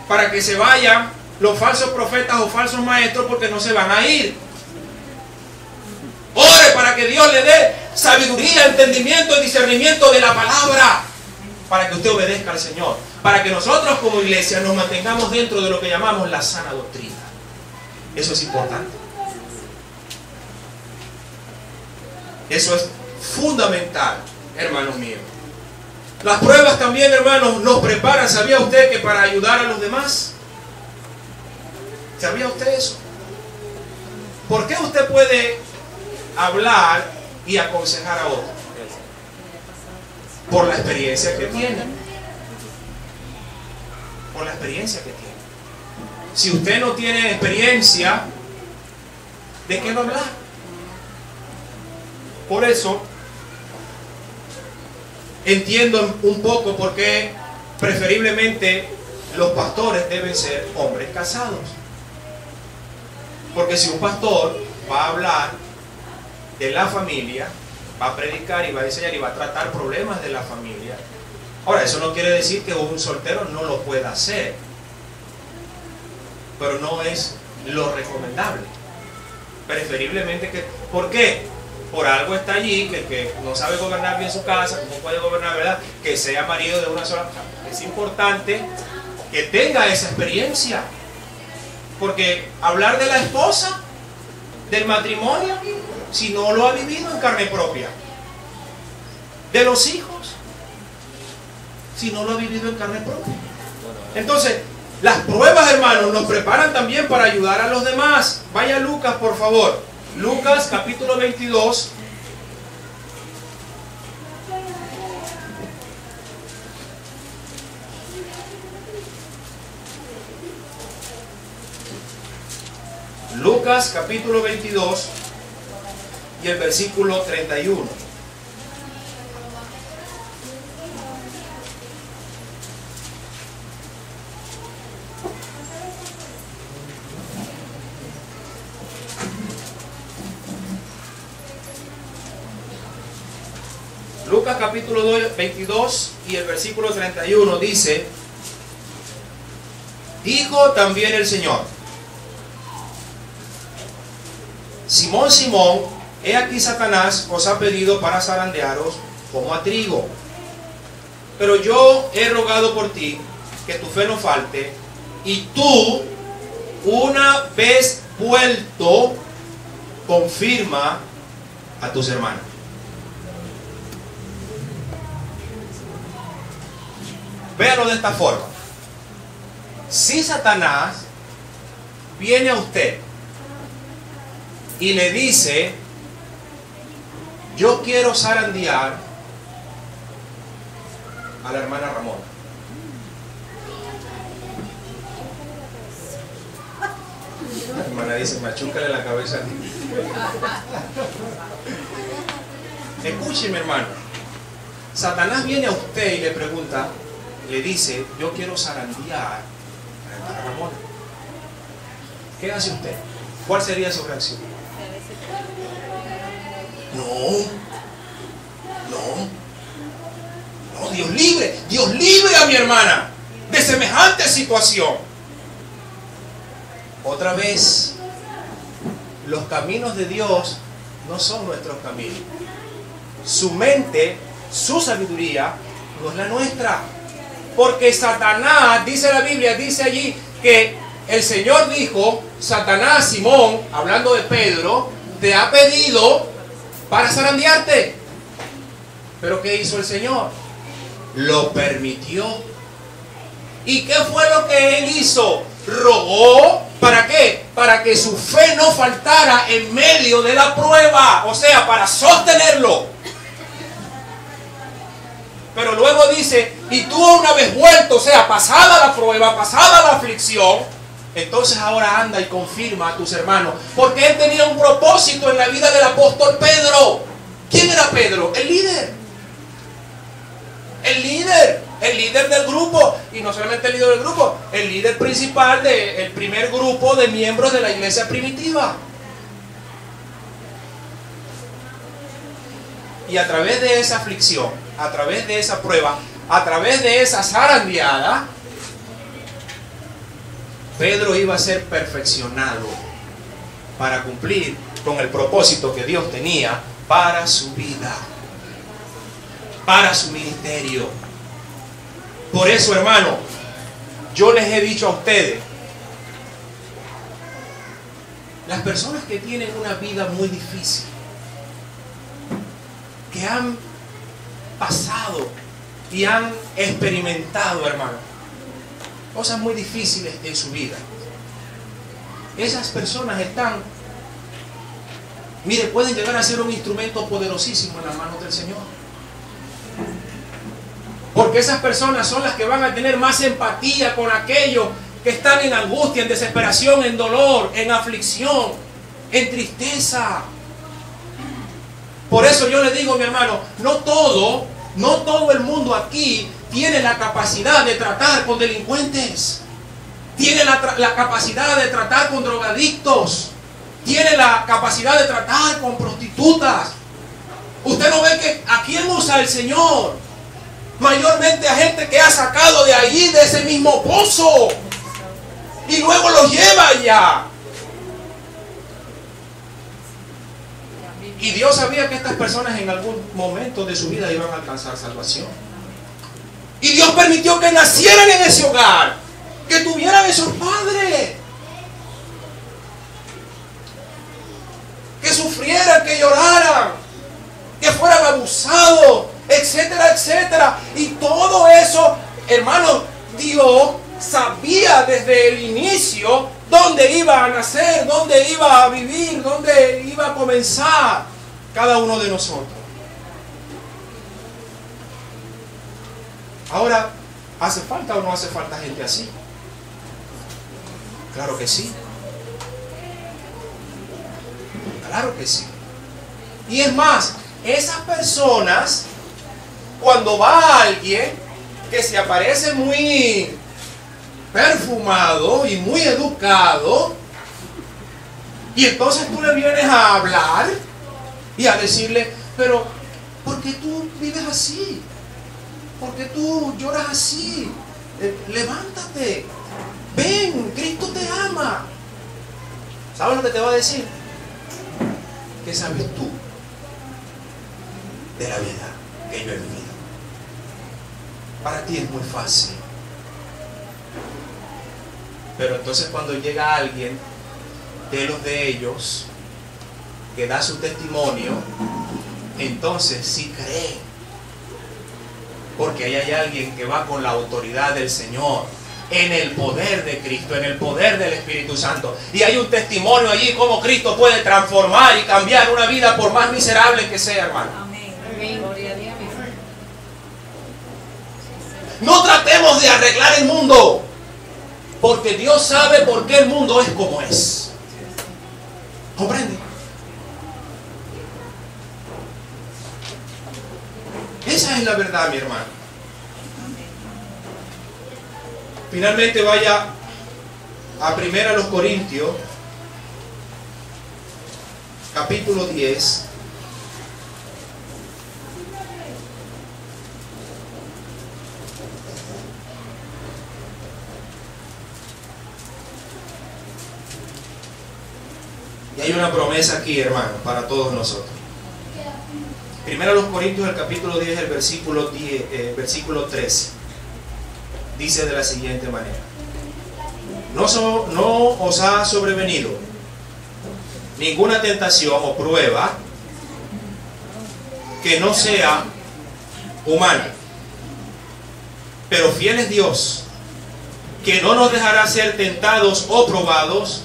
A: para que se vayan los falsos profetas o falsos maestros, porque no se van a ir. Ore para que Dios le dé sabiduría, entendimiento y discernimiento de la palabra, para que usted obedezca al Señor, para que nosotros como iglesia nos mantengamos dentro de lo que llamamos la sana doctrina. Eso es importante. Eso es fundamental, hermanos míos. Las pruebas también, hermanos, nos preparan. ¿Sabía usted que para ayudar a los demás? ¿Sabía usted eso? ¿Por qué usted puede hablar y aconsejar a otros? Por la experiencia que tiene. Por la experiencia que tiene. Si usted no tiene experiencia, ¿de qué va a hablar? Por eso entiendo un poco por qué preferiblemente los pastores deben ser hombres casados. Porque si un pastor va a hablar de la familia, va a predicar y va a enseñar y va a tratar problemas de la familia. Ahora, eso no quiere decir que un soltero no lo pueda hacer, pero no es lo recomendable. Preferiblemente que... ¿Por qué? Por algo está allí, que el que no sabe gobernar bien su casa, ¿cómo puede gobernar, verdad? Que sea marido de una sola... Es importante que tenga esa experiencia, porque hablar de la esposa, del matrimonio, si no lo ha vivido en carne propia, de los hijos, si no lo ha vivido en carne propia. Entonces, las pruebas, hermanos, nos preparan también para ayudar a los demás. Vaya a Lucas, por favor. Lucas, capítulo 22. Lucas, capítulo 22 y el versículo 31. Lucas capítulo 22 y el versículo 31 dice: dijo también el Señor: Simón, Simón, he aquí Satanás os ha pedido para zarandearos como a trigo. Pero yo he rogado por ti que tu fe no falte, y tú, una vez vuelto, confirma a tus hermanos. Véalo de esta forma. Si Satanás viene a usted y le dice: yo quiero zarandear a la hermana Ramona, la hermana dice: machúcale la cabeza a ti. Escúcheme, hermano. Satanás viene a usted y le pregunta, le dice, yo quiero zarandear a la hermana Ramona. ¿Qué hace usted? ¿Cuál sería su reacción? No, Dios libre a mi hermana de semejante situación. Otra vez, los caminos de Dios no son nuestros caminos. Su mente, su sabiduría, no es la nuestra. Porque Satanás, dice la Biblia, dice allí que el Señor dijo, Satanás, Simón, hablando de Pedro, te ha pedido para zarandearte. Pero ¿qué hizo el Señor? Lo permitió. ¿Y qué fue lo que él hizo? Rogó, ¿para qué? Para que su fe no faltara en medio de la prueba, o sea, para sostenerlo. Pero luego dice, y tú una vez vuelto, o sea, pasada la prueba, pasada la aflicción, entonces ahora anda y confirma a tus hermanos, porque él tenía un propósito en la vida del apóstol Pedro. ¿Quién era Pedro? El líder. El líder del grupo, y no solamente el líder del grupo, el líder principal del primer grupo de miembros de la iglesia primitiva. Y a través de esa aflicción, a través de esa prueba, a través de esa zarandeada, Pedro iba a ser perfeccionado para cumplir con el propósito que Dios tenía para su vida, para su ministerio. Por eso, hermano, yo les he dicho a ustedes, las personas que tienen una vida muy difícil, que han pasado y han experimentado, hermano, cosas muy difíciles en su vida, esas personas están, mire, pueden llegar a ser un instrumento poderosísimo en las manos del Señor. Porque esas personas son las que van a tener más empatía con aquellos que están en angustia, en desesperación, en dolor, en aflicción, en tristeza. Por eso yo le digo, mi hermano, no todo el mundo aquí tiene la capacidad de tratar con delincuentes. Tiene la capacidad de tratar con drogadictos. Tiene la capacidad de tratar con prostitutas. Usted no ve que a quién usa el Señor. Mayormente a gente que ha sacado de allí, de ese mismo pozo, y luego los lleva allá. Y Dios sabía que estas personas en algún momento de su vida iban a alcanzar salvación. Y Dios permitió que nacieran en ese hogar, que tuvieran esos padres, que sufrieran, que lloraran, que fueran abusados, etcétera, etcétera. Y todo eso, hermano, Dios sabía desde el inicio dónde iba a nacer, dónde iba a vivir, dónde iba a comenzar cada uno de nosotros. Ahora, ¿hace falta o no hace falta gente así? Claro que sí. Claro que sí. Y es más, esas personas, cuando va alguien que se aparece muy perfumado y muy educado, y entonces tú le vienes a hablar y a decirle, pero ¿por qué tú vives así? ¿Por qué tú lloras así? Levántate, ven, Cristo te ama. ¿Sabes lo que te va a decir? ¿Qué sabes tú de la vida que yo he vivido? Para ti es muy fácil. Pero entonces cuando llega alguien de los de ellos que da su testimonio, entonces sí creen. Porque ahí hay alguien que va con la autoridad del Señor, en el poder de Cristo, en el poder del Espíritu Santo. Y hay un testimonio allí cómo Cristo puede transformar y cambiar una vida por más miserable que sea, hermano.
B: Amén. Amén. Gloria a Dios.
A: No tratemos de arreglar el mundo, porque Dios sabe por qué el mundo es como es. ¿Comprende? Esa es la verdad, mi hermano. Finalmente vaya a 1 Corintios, capítulo 10. Y hay una promesa aquí, hermano, para todos nosotros. 1 Corintios, el capítulo 10, el versículo 13. Dice de la siguiente manera: no os ha sobrevenido ninguna tentación o prueba que no sea humana, pero fiel es Dios, que no nos dejará ser tentados o probados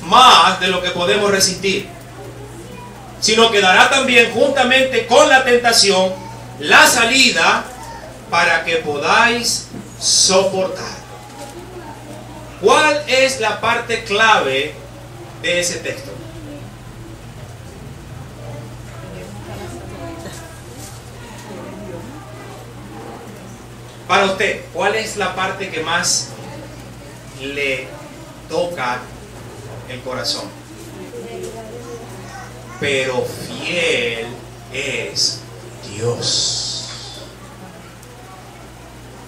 A: más de lo que podemos resistir, sino que dará también juntamente con la tentación la salida para que podáis soportar. ¿Cuál es la parte clave de ese texto? Para usted, ¿cuál es la parte que más le toca el corazón? Pero fiel es Dios.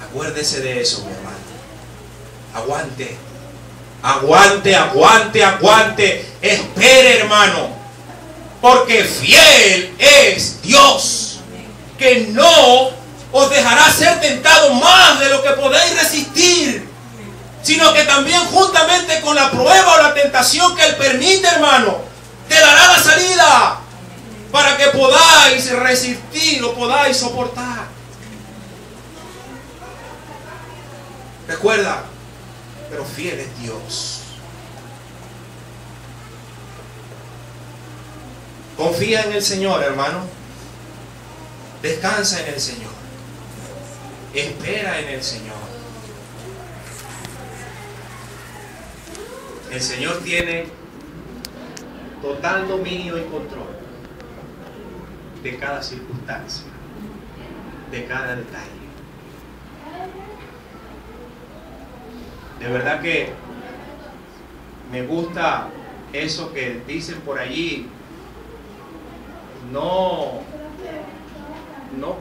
A: Acuérdese de eso, mi hermano. Aguante, aguante, aguante, aguante. Espere, hermano, porque fiel es Dios, que no os dejará ser tentado más de lo que podéis resistir, sino que también juntamente con la prueba o la tentación que Él permite, hermano, te dará la salida para que podáis resistir o podáis soportar. Recuerda, pero fiel es Dios. Confía en el Señor, hermano. Descansa en el Señor. Espera en el Señor. El Señor tiene total dominio y control de cada circunstancia, de cada detalle. De verdad que me gusta eso que dicen por allí. No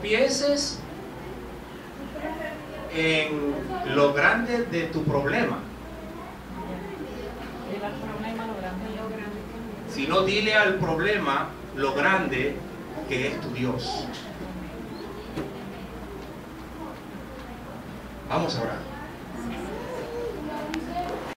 A: pienses en lo grande de tu problema, sino dile al problema lo grande que es tu Dios. Vamos a orar.